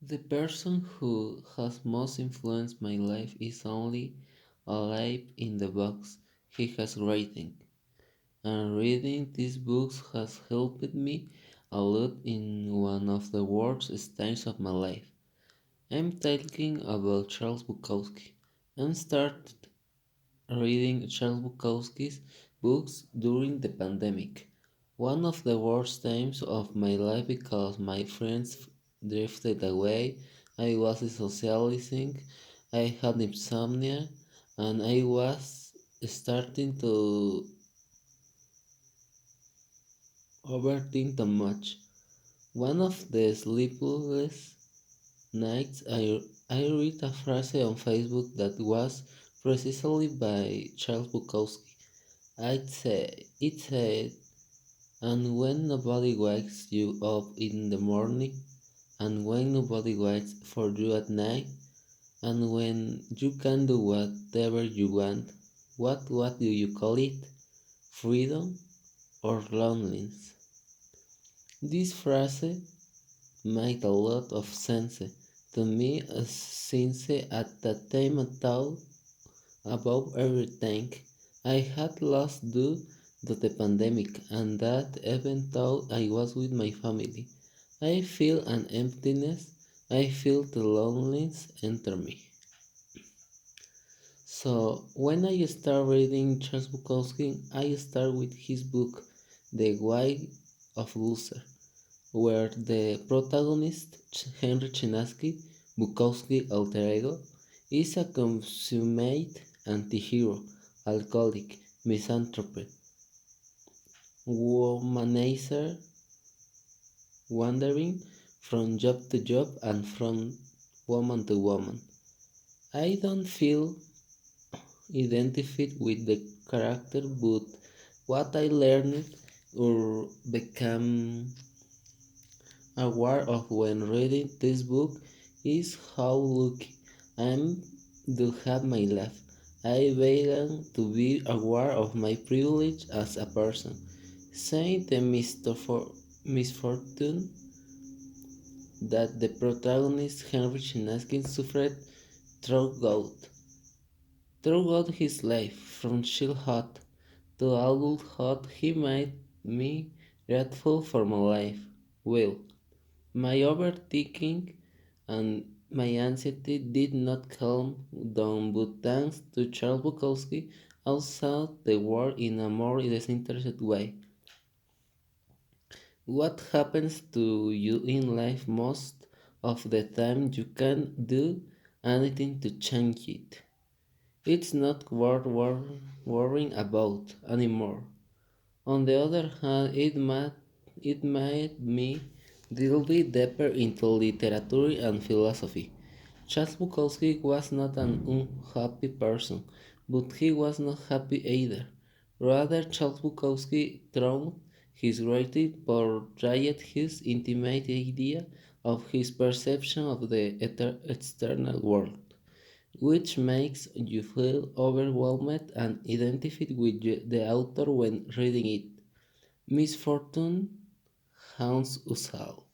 The person who has most influenced my life is only alive in the books he has written, and reading these books has helped me a lot in one of the worst stages of my life. I'm talking about Charles Bukowski. I started reading Charles Bukowski's books during the pandemic. One of the worst times of my life because my friends drifted away, I was socializing, I had insomnia, and I was starting to overthink too much. One of the sleepless nights, I read a phrase on Facebook that was precisely by Charles Bukowski. It said, and when nobody wakes you up in the morning, and when nobody waits for you at night, and when you can do whatever you want, what do you call it? Freedom or loneliness? This phrase made a lot of sense to me since at that time I thought about everything I had lost due to the pandemic, and that even though I was with my family, I feel an emptiness. I feel the loneliness enter me. So when I start reading Charles Bukowski, I start with his book, The Way of Loser, where the protagonist, Henry Chinaski, Bukowski alter ego, is a consummate anti-hero, alcoholic, misanthrope, womanizer, wandering from job to job and from woman to woman. I don't feel identified with the character, but what I learned or became aware of when reading this book is how lucky I am to have my life. I began to be aware of my privilege as a person, saying the misfortune that the protagonist Henry Chinaski suffered throughout his life, from childhood to adulthood. He made me grateful for my life. Well, my overthinking and my anxiety did not calm down, but thanks to Charles Bukowski, I saw the world in a more disinterested way. What happens to you in life most of the time you can't do anything to change it. It's not worth worrying about anymore. On the other hand, it made me delve deeper into literature and philosophy. Charles Bukowski was not an unhappy person, but he was not happy either. Rather, Charles Bukowski, through his writing, portrayed his intimate idea of his perception of the external world, which makes you feel overwhelmed and identified with the author when reading it. Misfortune haunts us all.